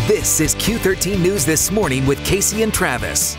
This is Q13 News This Morning with Kaci and Travis.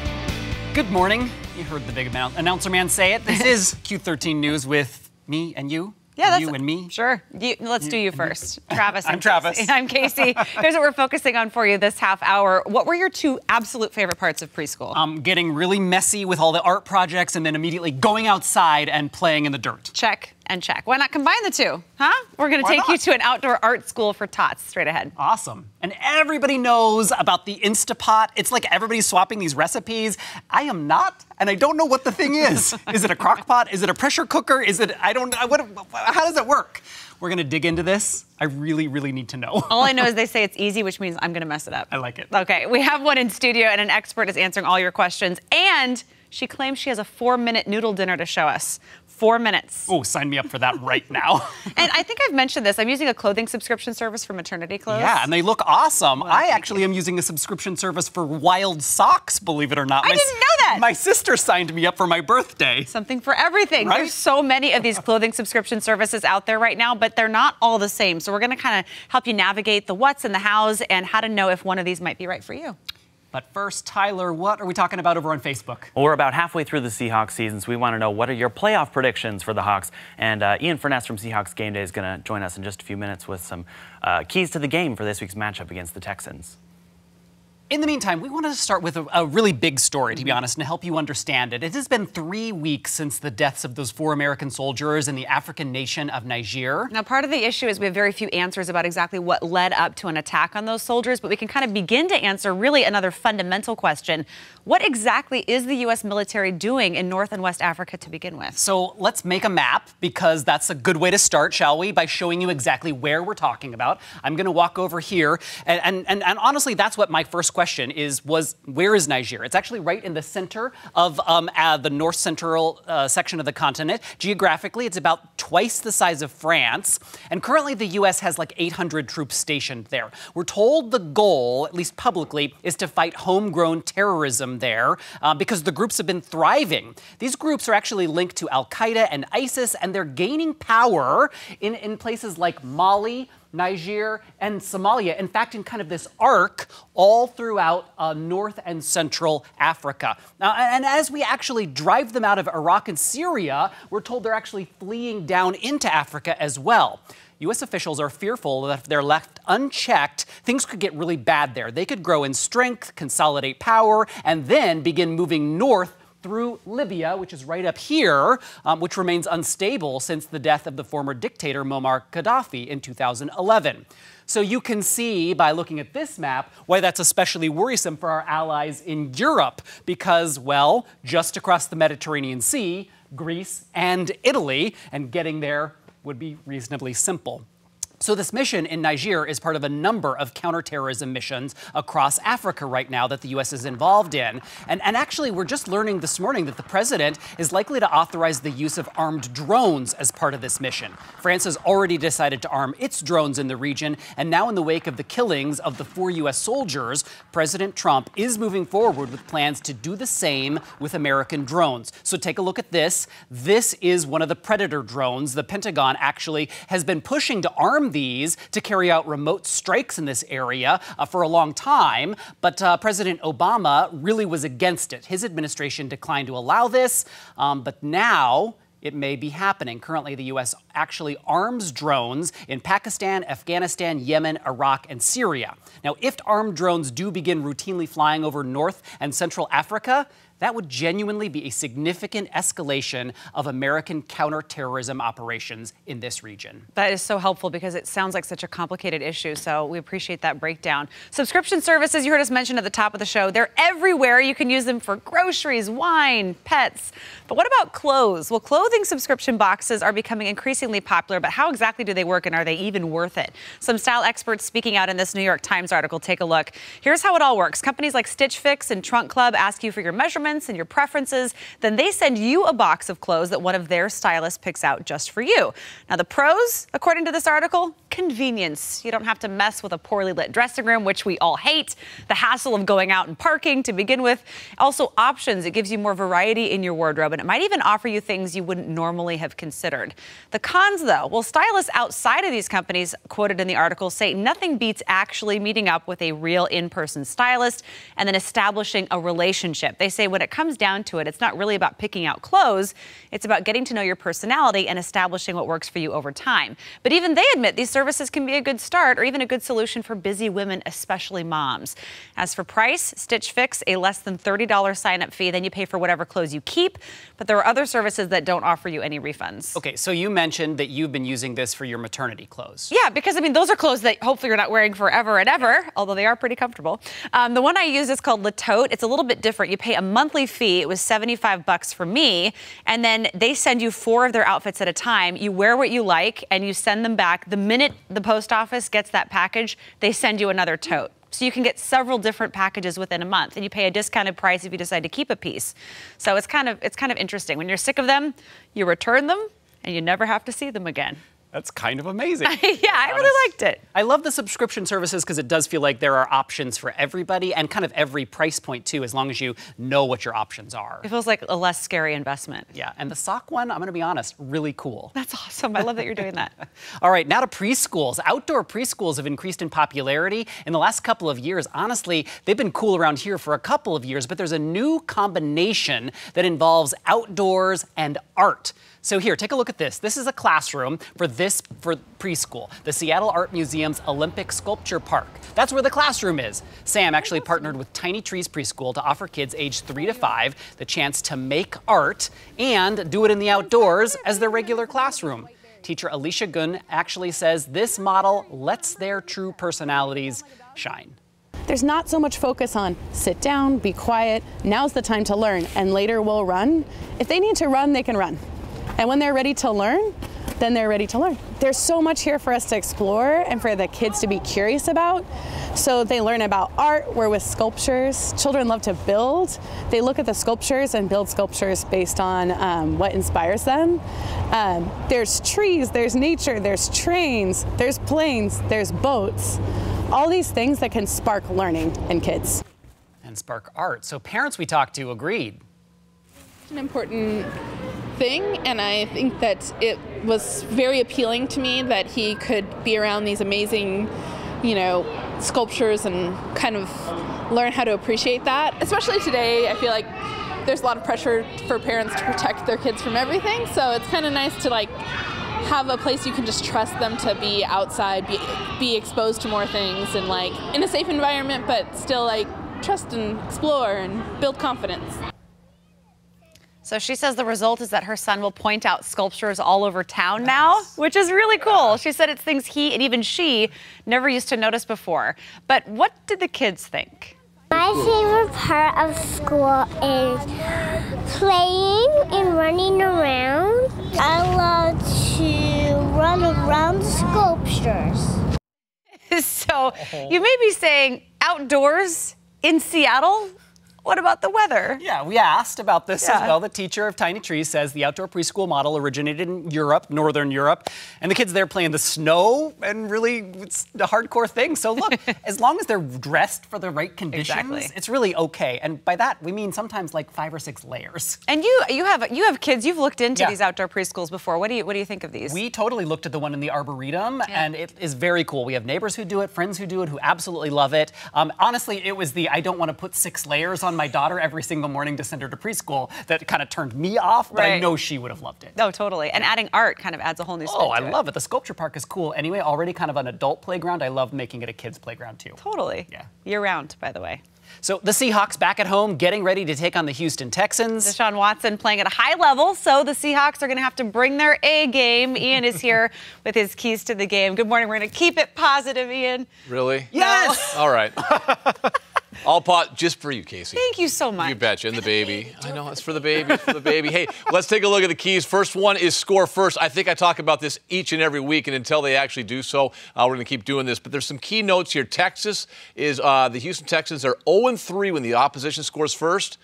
Good morning. You heard the big announcer man say it. This is Q13 News with me and you. Yeah, that's you and me. Sure. Let's do you first. Travis. I'm Travis. Kaci. I'm Kaci. Here's what we're focusing on for you this half hour. What were your two absolute favorite parts of preschool? Getting really messy with all the art projects and then immediately going outside and playing in the dirt. Check and check. Why not combine the two? Huh? We're going to take you to an outdoor art school for tots straight ahead. Awesome. And everybody knows about the Instapot. It's like everybody's swapping these recipes. I am not, and I don't know what the thing is. Is it a crock pot? Is it a pressure cooker? Is it, I don't know. How does it work? We're going to dig into this. I really, really need to know. All I know is they say it's easy, which means I'm going to mess it up. I like it. Okay, we have one in studio, and an expert is answering all your questions. And she claims she has a 4-minute noodle dinner to show us. 4 minutes. Oh, sign me up for that right now. And I think I've mentioned this. I'm using a clothing subscription service for maternity clothes. Yeah, and they look awesome. Well, I actually am using a subscription service for wild socks, believe it or not. I didn't know that. My sister signed me up for my birthday. Something for everything. Right? There's so many of these clothing subscription services out there right now, but they're not all the same. So we're going to kind of help you navigate the what's and the hows and how to know if one of these might be right for you. But first, Tyler, what are we talking about over on Facebook? Well, we're about halfway through the Seahawks season, so we want to know what are your playoff predictions for the Hawks. And Ian Furness from Seahawks Game Day is going to join us in just a few minutes with some keys to the game for this week's matchup against the Texans. In the meantime, we wanted to start with a really big story, to be honest, and to help you understand it. It has been 3 weeks since the deaths of those 4 American soldiers in the African nation of Niger. Now, part of the issue is we have very few answers about exactly what led up to an attack on those soldiers, but we can kind of begin to answer really another fundamental question. What exactly is the U.S. military doing in North and West Africa to begin with? So let's make a map, because that's a good way to start, shall we, by showing you exactly where we're talking about. I'm going to walk over here, and honestly, that's what my first question was where is Niger? It's actually right in the center of the north central section of the continent. Geographically, it's about twice the size of France, and currently the U.S. has like 800 troops stationed there. We're told the goal, at least publicly, is to fight homegrown terrorism there because the groups have been thriving. These groups are actually linked to Al-Qaeda and ISIS, and they're gaining power in places like Mali, Niger, and Somalia. In fact, in kind of this arc all throughout North and Central Africa. Now, and as we actually drive them out of Iraq and Syria, we're told they're actually fleeing down into Africa as well. U.S. officials are fearful that if they're left unchecked, things could get really bad there. They could grow in strength, consolidate power, and then begin moving north through Libya, which is right up here, which remains unstable since the death of the former dictator Muammar Gaddafi in 2011. So you can see by looking at this map why that's especially worrisome for our allies in Europe, because, well, just across the Mediterranean Sea, Greece and Italy, and getting there would be reasonably simple. So this mission in Niger is part of a number of counterterrorism missions across Africa right now that the U.S. is involved in. And actually, we're just learning this morning that the president is likely to authorize the use of armed drones as part of this mission. France has already decided to arm its drones in the region, and now in the wake of the killings of the 4 U.S. soldiers, President Trump is moving forward with plans to do the same with American drones. So take a look at this. This is one of the Predator drones. The Pentagon actually has been pushing to arm these to carry out remote strikes in this area for a long time, but President Obama really was against it. His administration declined to allow this, but now it may be happening. Currently, the U.S. actually arms drones in Pakistan, Afghanistan, Yemen, Iraq, and Syria. Now, if armed drones do begin routinely flying over North and Central Africa, that would genuinely be a significant escalation of American counterterrorism operations in this region. That is so helpful because it sounds like such a complicated issue, so we appreciate that breakdown. Subscription services, you heard us mention at the top of the show, they're everywhere. You can use them for groceries, wine, pets. But what about clothes? Well, clothing subscription boxes are becoming increasingly popular, but how exactly do they work, and are they even worth it? Some style experts speaking out in this New York Times article. Take a look. Here's how it all works. Companies like Stitch Fix and Trunk Club ask you for your measurements and your preferences. Then they send you a box of clothes that one of their stylists picks out just for you. Now, the pros, according to this article, convenience. You don't have to mess with a poorly lit dressing room, which we all hate. The hassle of going out and parking to begin with. Also, options. It gives you more variety in your wardrobe, and it might even offer you things you wouldn't normally have considered. The cons, though, well, stylists outside of these companies quoted in the article say nothing beats actually meeting up with a real in-person stylist and then establishing a relationship. They say when it comes down to it, it's not really about picking out clothes. It's about getting to know your personality and establishing what works for you over time. But even they admit these services can be a good start or even a good solution for busy women, especially moms. As for price, Stitch Fix, a less than $30 sign-up fee, then you pay for whatever clothes you keep. But there are other services that don't offer you any refunds. Okay, so you mentioned that you've been using this for your maternity clothes. Yeah, because I mean, those are clothes that hopefully you're not wearing forever and ever, although they are pretty comfortable. The one I use is called Le Tote. It's a little bit different. You pay a monthly fee. It was $75 for me, and then they send you 4 of their outfits at a time. You wear what you like, and you send them back. The minute the post office gets that package, they send you another tote. So you can get several different packages within a month, and you pay a discounted price if you decide to keep a piece. So it's kind of interesting. When you're sick of them, you return them, and you never have to see them again. That's kind of amazing. Yeah, I really liked it. I love the subscription services because it does feel like there are options for everybody and kind of every price point too, as long as you know what your options are. It feels like a less scary investment. Yeah, and the sock one, I'm going to be honest, really cool. That's awesome. I love that you're doing that. All right, now to preschools. Outdoor preschools have increased in popularity in the last couple of years. Honestly, they've been cool around here for a couple of years, but there's a new combination that involves outdoors and art. So here, take a look at this. This is a classroom for preschool, the Seattle Art Museum's Olympic Sculpture Park. That's where the classroom is. Sam actually partnered with Tiny Trees Preschool to offer kids aged 3 to 5 the chance to make art and do it in the outdoors as their regular classroom. Teacher Alicia Gunn actually says this model lets their true personalities shine. There's not so much focus on sit down, be quiet, now's the time to learn, and later we'll run. If they need to run, they can run. And when they're ready to learn, then they're ready to learn. There's so much here for us to explore and for the kids to be curious about. So they learn about art, we're with sculptures. Children love to build. They look at the sculptures and build sculptures based on what inspires them. There's trees, there's nature, there's trains, there's planes, there's boats. All these things that can spark learning in kids. And spark art. So parents we talked to agreed. It's an important thing, and I think that it was very appealing to me that he could be around these amazing, sculptures and kind of learn how to appreciate that. Especially today, I feel like there's a lot of pressure for parents to protect their kids from everything, so it's kind of nice to have a place you can just trust them to be outside, be exposed to more things, and in a safe environment, but still trust and explore and build confidence. So she says the result is that her son will point out sculptures all over town now, which is really cool. She said it's things he and even she never used to notice before. But what did the kids think? My favorite part of school is playing and running around. I love to run around sculptures. So you may be saying outdoors in Seattle? What about the weather? Yeah, we asked about this as well. The teacher of Tiny Trees says the outdoor preschool model originated in Europe, Northern Europe, and the kids there play in the snow, and really it's a hardcore thing. So look, as long as they're dressed for the right conditions, it's really okay. And by that, we mean sometimes 5 or 6 layers. And you have kids, you've looked into these outdoor preschools before. What do you think of these? We totally looked at the one in the Arboretum, and it is very cool. We have neighbors who do it, friends who do it, who absolutely love it. Honestly, it was I don't want to put 6 layers on my daughter every single morning to send her to preschool that kind of turned me off, but I know she would have loved it. Oh, totally. And adding art kind of adds a whole new spin to I love it. The sculpture park is cool. Anyway, already kind of an adult playground. I love making it a kid's playground too. Totally. Yeah. Year-round, by the way. So the Seahawks back at home, getting ready to take on the Houston Texans. Deshaun Watson playing at a high level, so the Seahawks are going to have to bring their A game. Ian is here with his keys to the game. Good morning. We're going to keep it positive, Ian. Really? Yes! All right. All pot just for you, Kaci. Thank you so much. You betcha. And the baby. I know, it's for the baby. It's for the baby. Hey, let's take a look at the keys. First one is score first. I think I talk about this each and every week, and until they actually do so, we're going to keep doing this. But there's some key notes here. Texas is the Houston Texans are 0-3 when the opposition scores first.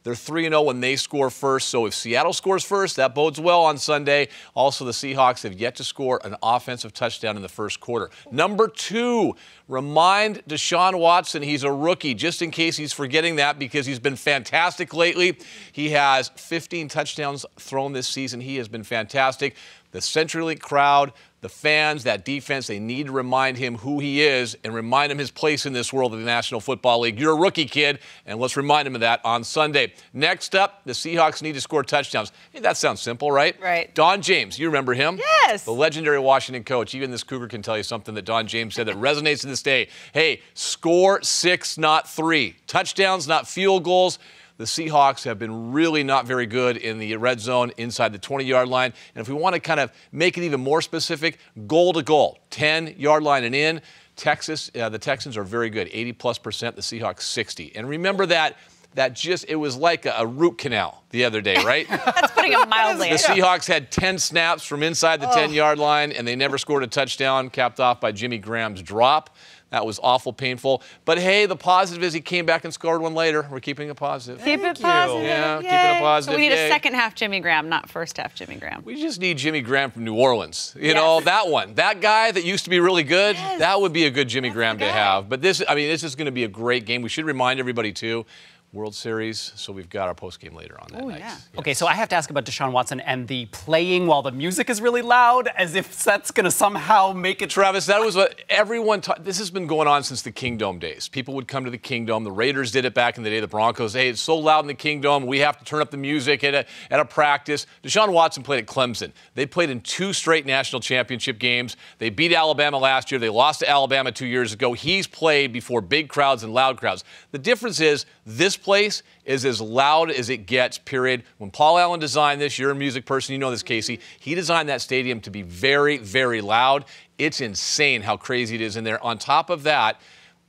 They're 3-0 when they score first. So if Seattle scores first, that bodes well on Sunday. Also, the Seahawks have yet to score an offensive touchdown in the first quarter. Number 2, remind Deshaun Watson he's a rookie, just in case he's forgetting that, because he's been fantastic lately. He has 15 touchdowns thrown this season. He has been fantastic. The CenturyLink crowd, the fans, that defense, they need to remind him who he is and remind him his place in this world of the National Football League. You're a rookie, kid, and let's remind him of that on Sunday. Next up, the Seahawks need to score touchdowns. Hey, that sounds simple, right? Right. Don James, you remember him? Yes. The legendary Washington coach. Even this Cougar can tell you something that Don James said that resonates to this day. Hey, score 6, not 3. Touchdowns, not field goals. The Seahawks have been really not very good in the red zone inside the 20-yard line. And if we want to kind of make it even more specific, goal to goal, 10-yard line and in. The Texans are very good, 80+%, the Seahawks 60. And remember that it was like a root canal the other day, right? That's putting it mildly. The Seahawks had 10 snaps from inside the 10-yard line, and they never scored a touchdown, capped off by Jimmy Graham's drop. That was awful painful. But hey, the positive is he came back and scored one later. We're keeping it positive. Keep it positive. Yeah, keeping it positive. So we need Yay. a second half Jimmy Graham, not first half Jimmy Graham. We just need Jimmy Graham from New Orleans. You know, that one. That guy that used to be really good, that would be a good Jimmy Graham to have. But this is going to be a great game. We should remind everybody, too, World Series, so we've got our postgame later on that night. Yeah. Yes. Okay, so I have to ask about Deshaun Watson and the playing while the music is really loud, as if that's going to somehow make it. Travis, that was what everyone this has been going on since the Kingdome days. People would come to the Kingdome. The Raiders did it back in the day. The Broncos, hey, it's so loud in the Kingdome, we have to turn up the music at a practice. Deshaun Watson played at Clemson. They played in 2 straight national championship games. They beat Alabama last year. They lost to Alabama 2 years ago. He's played before big crowds and loud crowds. The difference is this place is as loud as it gets, period. When Paul Allen designed this, you're a music person, you know this, Kaci, he designed that stadium to be very, very loud. It's insane how crazy it is in there. On top of that,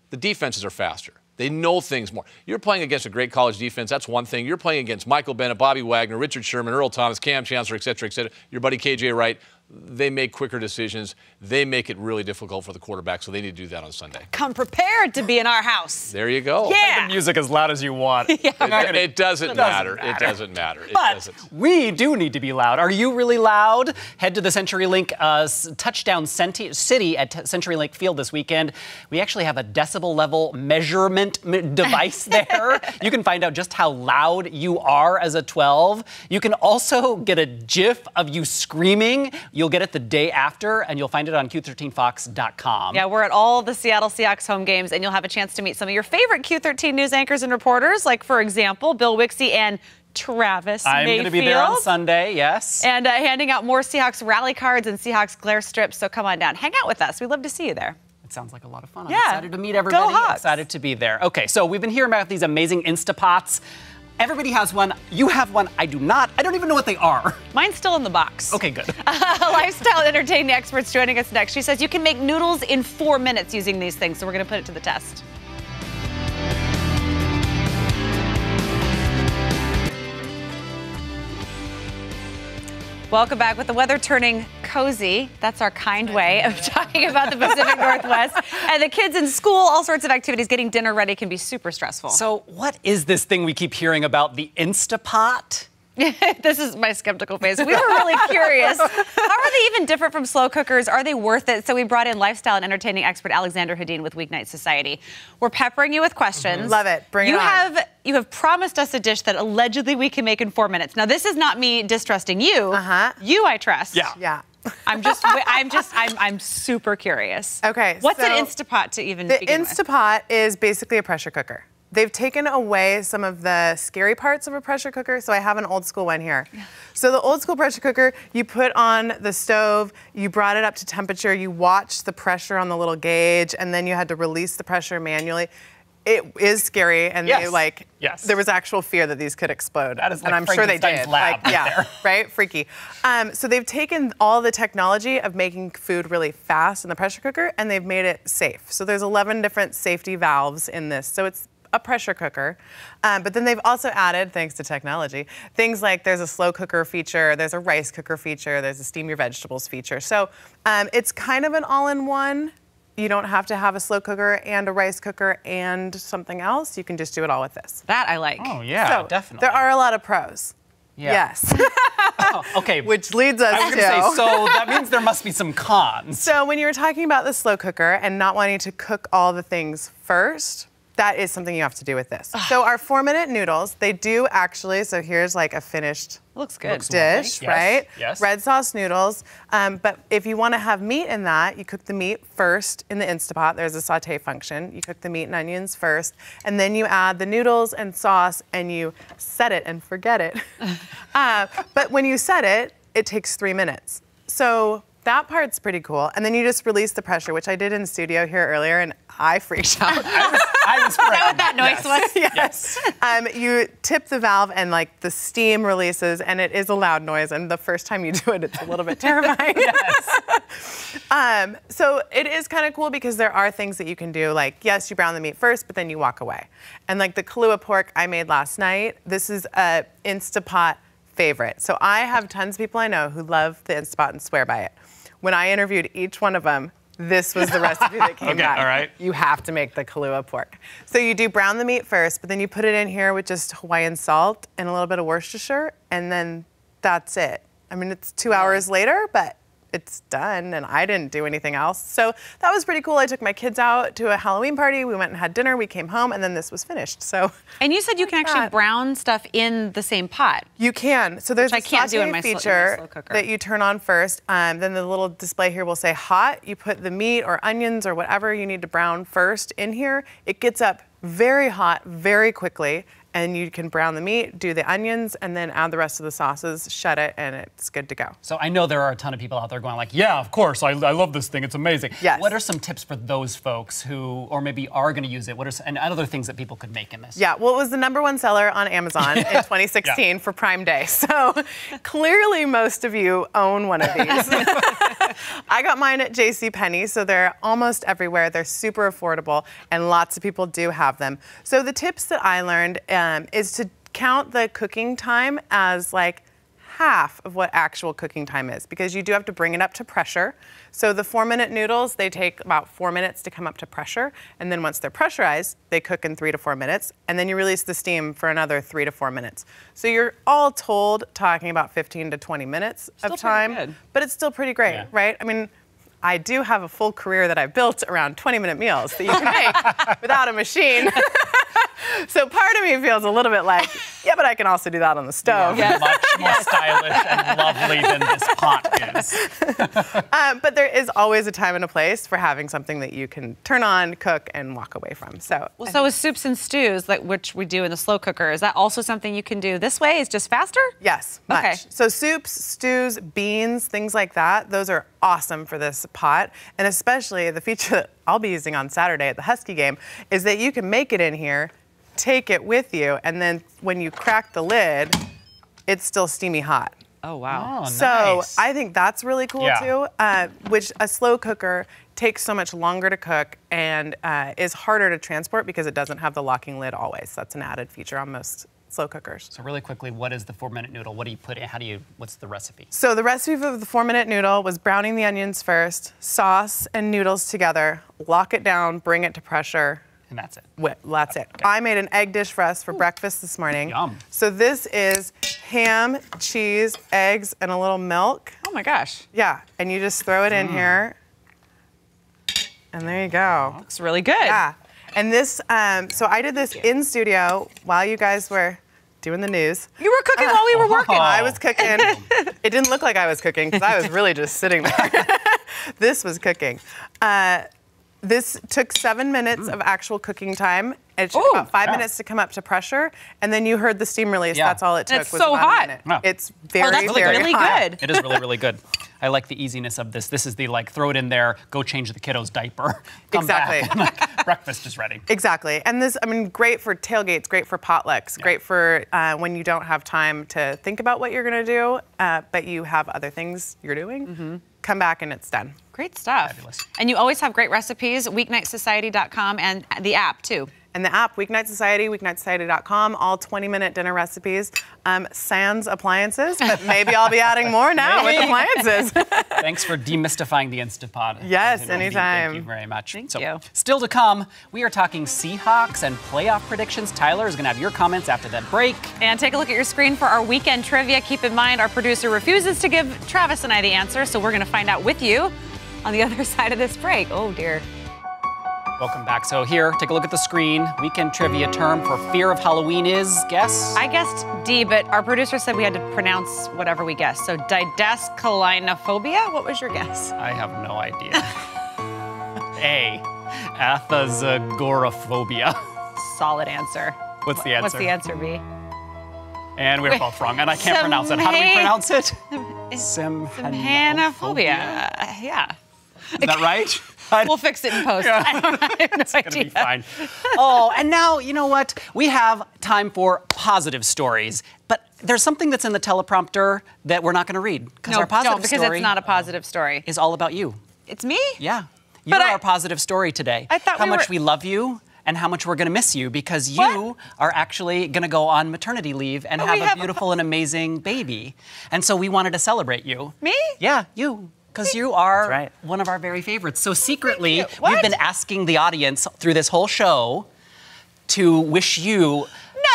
the defenses are faster. They know things more. You're playing against a great college defense. That's one thing. You're playing against Michael Bennett, Bobby Wagner, Richard Sherman, Earl Thomas, Cam Chancellor, et cetera, et cetera. Your buddy KJ Wright. They make quicker decisions. They make it really difficult for the quarterback, so they need to do that on Sunday. Come prepared to be in our house. There you go. Yeah. Play the music as loud as you want. It doesn't matter. It doesn't matter. But we do need to be loud. Are you really loud? Head to the CenturyLink Touchdown City at CenturyLink Field this weekend. We actually have a decibel level measurement device there. You can find out just how loud you are as a 12. You can also get a GIF of you screaming. You'll get it the day after, and you'll find it on Q13Fox.com. Yeah, we're at all the Seattle Seahawks home games, and you'll have a chance to meet some of your favorite Q13 news anchors and reporters, like, for example, Bill Wixie and Travis I'm going to be there on Sunday, yes. And handing out more Seahawks rally cards and Seahawks glare strips, so come on down. Hang out with us. We'd love to see you there. It sounds like a lot of fun. Yeah. I'm excited to meet everybody. Go Hawks. Excited to be there. Okay, so we've been hearing about these amazing Instapots. Everybody has one. You have one. I do not. I don't even know what they are. Mine's still in the box. Okay, good. Lifestyle entertaining experts joining us next. She says you can make noodles in 4 minutes using these things, so we're going to put it to the test. Welcome back. With the weather turning cozy, that's our kind way of talking about the Pacific Northwest. And the kids in school, all sorts of activities, getting dinner ready can be super stressful. So what is this thing we keep hearing about, the Instapot? This is my skeptical face. We were really curious. How are they even different from slow cookers? Are they worth it? So we brought in lifestyle and entertaining expert Alexander Hadeen with Weeknight Society. We're peppering you with questions. Love it. Bring it on. You have promised us a dish that allegedly we can make in 4 minutes. Now, this is not me distrusting you. You, I trust. Yeah. I'm super curious. Okay. What's an Instapot to even begin with? The Instapot is basically a pressure cooker. They've taken away some of the scary parts of a pressure cooker, so I have an old school one here. So the old school pressure cooker, you put on the stove, you brought it up to temperature, you watched the pressure on the little gauge, and then you had to release the pressure manually. It is scary, and there was actual fear that these could explode. That is and I'm sure they did. Lab Right? Freaky. So they've taken all the technology of making food really fast in the pressure cooker, and they've made it safe. So there's 11 different safety valves in this. So it's a pressure cooker, but then they've also added, thanks to technology, things like there's a slow cooker feature, there's a rice cooker feature, there's a steam your vegetables feature. So it's kind of an all-in-one. You don't have to have a slow cooker and a rice cooker and something else. You can just do it all with this. That I like. Oh, yeah, So definitely. there are a lot of pros. Yeah. Yes. Oh, okay. Which leads us I was to... going to say, so that means there must be some cons. So when you were talking about the slow cooker and not wanting to cook all the things first, that is something you have to do with this. So our 4-minute noodles, they do actually, so here's like a finished Looks good. dish, Yes, right? yes. Red sauce noodles. But if you want to have meat in that, you cook the meat first in the Instapot. There's a saute function. You cook the meat and onions first, and then you add the noodles and sauce, and you set it and forget it. But when you set it, it takes 3 minutes. So that part's pretty cool. And then you just release the pressure, which I did in studio here earlier, and I freaked out. I was frightened. What that noise was? Yes. You tip the valve and like the steam releases, and it is a loud noise. And the first time you do it, it's a little bit terrifying. So it is kind of cool because there are things that you can do. Like, yes, you brown the meat first, but then you walk away. And like the Kahlua pork I made last night, this is a Instapot favorite. So I have tons of people I know who love the Instapot and swear by it. When I interviewed each one of them, this was the recipe that came back. All right. You have to make the Kahlua pork. So you do brown the meat first, but then you put it in here with just Hawaiian salt and a little bit of Worcestershire, and then that's it. I mean, it's 2 hours later, but it's done, and I didn't do anything else. So that was pretty cool. I took my kids out to a Halloween party. We went and had dinner. We came home, and then this was finished. So. And you said you can actually brown stuff in the same pot. You can. So there's Which a I can't do in my feature slow cooker. that you turn on first. Then the little display here will say hot. You put the meat or onions or whatever you need to brown first in here. It gets up very hot very quickly, and you can brown the meat, do the onions, and then add the rest of the sauces, shut it, and it's good to go. So I know there are a ton of people out there going like, yeah, of course, I love this thing, it's amazing. Yes. What are some tips for those folks who, or maybe are going to use it? And other things that people could make in this? Yeah, well, it was the #1 seller on Amazon in 2016 for Prime Day. So clearly most of you own one of these. I got mine at JCPenney, so they're almost everywhere. They're super affordable, and lots of people do have them. So the tips that I learned is to count the cooking time as like half of what actual cooking time is, because you do have to bring it up to pressure. So the 4-minute noodles, they take about 4 minutes to come up to pressure, and then once they're pressurized, they cook in 3 to 4 minutes, and then you release the steam for another 3 to 4 minutes. So you're all told talking about 15 to 20 minutes of time, good. but it's still pretty great, right? I mean, I do have a full career that I've built around 20-minute meals that you can make without a machine. So part of me feels a little bit like, yeah, but I can also do that on the stove. Yeah, much more stylish and lovely than this pot is. But there is always a time and a place for having something that you can turn on, cook, and walk away from. So, So with soups and stews, like which we do in the slow cooker, is that also something you can do this way? It's just faster? yes, much. Okay. So soups, stews, beans, things like that, those are awesome for this pot. And especially the feature that I'll be using on Saturday at the Husky game is that you can make it in here, take it with you, and then when you crack the lid, it's still steamy hot. Oh, wow. Oh, So nice. I think that's really cool too, which a slow cooker takes so much longer to cook and is harder to transport because it doesn't have the locking lid always. That's an added feature on most slow cookers. So really quickly, what is the 4-minute noodle? What do you put in? What's the recipe? So the recipe for the 4-minute noodle was browning the onions first, sauce and noodles together, lock it down, bring it to pressure. And that's it. That's it. I made an egg dish for us for breakfast this morning. Yum. So this is ham, cheese, eggs, and a little milk. Oh my gosh. Yeah, and you just throw it in here, and there you go. Looks really good. Yeah, and this, so I did this in studio while you guys were doing the news. You were cooking while we were working. I was cooking. It didn't look like I was cooking because I was really just sitting there. This was cooking. This took 7 minutes of actual cooking time. It took about 5 minutes to come up to pressure, and then you heard the steam release. Yeah. That's all it took. And it's was so about hot. a minute. Wow. It's very, that's very really hot. good. It is really, really good. I like the easiness of this. This is the like, throw it in there, go change the kiddo's diaper. Come Exactly. back, and, like, breakfast is ready. Exactly. And this, I mean, great for tailgates, great for potlucks, great for when you don't have time to think about what you're going to do, but you have other things you're doing. Come back and it's done. Great stuff. Fabulous. And you always have great recipes, weeknightsociety.com and the app too. And the app, Weeknight Society, weeknightsociety.com, all 20-minute dinner recipes, sans appliances, but maybe I'll be adding more now with appliances. Thanks for demystifying the Instant Pot. Yes, anytime. Thank you very much. Thank you. Still to come, we are talking Seahawks and playoff predictions. Tyler is going to have your comments after that break. And take a look at your screen for our weekend trivia. Keep in mind, our producer refuses to give Travis and I the answer, so we're going to find out with you on the other side of this break. Oh, dear. Welcome back. So here, take a look at the screen. Weekend trivia term for fear of Halloween is, guess? I guessed D, but our producer said we had to pronounce whatever we guessed. So didascalinophobia? What was your guess? I have no idea. A, athazagorophobia. Solid answer. What's the answer? What's the answer, B? And we're both wrong, and I can't pronounce it. How do we pronounce it? Samhanophobia. Yeah. Is that right? We'll fix it in post. I have no It's idea. gonna be fine. Oh, and now, you know what? We have time for positive stories. But there's something that's in the teleprompter that we're not going to read. Because our positive don't, because story it's not a positive story. is all about you. It's me? Yeah. You're But our positive story today. I thought how we much were- we love you and how much we're going to miss you because you are actually going to go on maternity leave and have a beautiful and amazing baby. And so we wanted to celebrate you. Me? Yeah, you. Because you are one of our very favorites. So secretly, What? we've been asking the audience through this whole show to wish you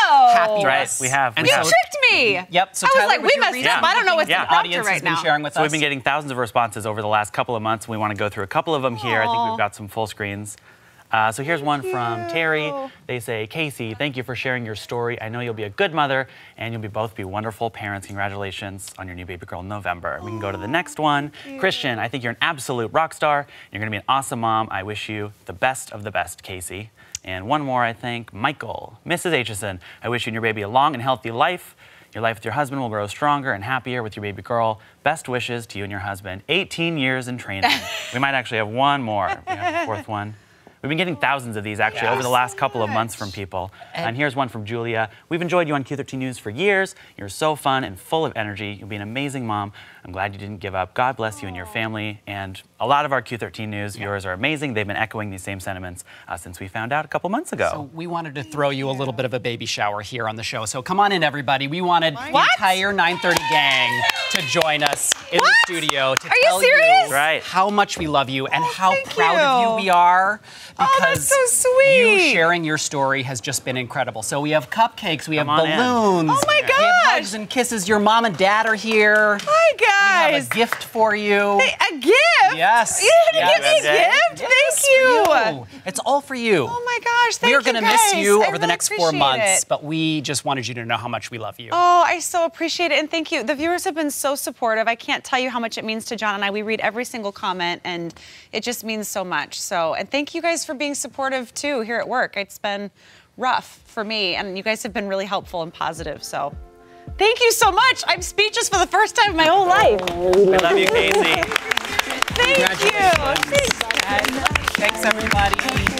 happiness. Right, we have. And You so- tricked me. Yep. So I was Tyler, like, would we you messed read up. some I don't know of what's the the things prompter audience right has been now. sharing with So us? we've been getting thousands of responses over the last couple of months. We want to go through a couple of them here. I think we've got some full screens. So here's one from Terry. They say, Kaci, thank you for sharing your story. I know you'll be a good mother and you'll both be wonderful parents. Congratulations on your new baby girl in November. We can go to the next one. Christian, I think you're an absolute rock star. You're going to be an awesome mom. I wish you the best of the best, Kaci. And one more, I think, Michael. Mrs. Aitchison, I wish you and your baby a long and healthy life. Your life with your husband will grow stronger and happier with your baby girl. Best wishes to you and your husband. 18 years in training. We might actually have one more. We have a fourth one. We've been getting thousands of these actually over the last couple of months from people. And here's one from Julia. We've enjoyed you on Q13 News for years. You're so fun and full of energy. You'll be an amazing mom. I'm glad you didn't give up. God bless you and your family. And a lot of our Q13 News viewers are amazing. They've been echoing these same sentiments since we found out a couple months ago. So we wanted to throw you a little bit of a baby shower here on the show. So come on in, everybody. We wanted the entire 930 gang to join us in the studio to tell serious? Right. how much we love you and how proud of you we are. Because that's so sweet. you sharing your story has just been incredible. So we have cupcakes, we have on in. balloons. Oh my We have gosh. hugs and kisses. Your mom and dad are here. Hi, We guys. have a gift for you. Hey, a gift? Yes. You didn't give me a Yes. gift? Yes, Thank for you. It's all for you. Oh my gosh, thank We you are going to guys. miss you I over the really next 4 appreciate months, it. but we just wanted you to know how much we love you. Oh, I so appreciate it, and thank you. The viewers have been so supportive. I can't tell you how much it means to John and I. We read every single comment, and it just means so much. So, and thank you guys for being supportive too here at work. It's been rough for me, and you guys have been really helpful and positive. So, thank you so much. I'm speechless for the first time in my whole life. We love you, Kaci. Thank you. Thanks, everybody.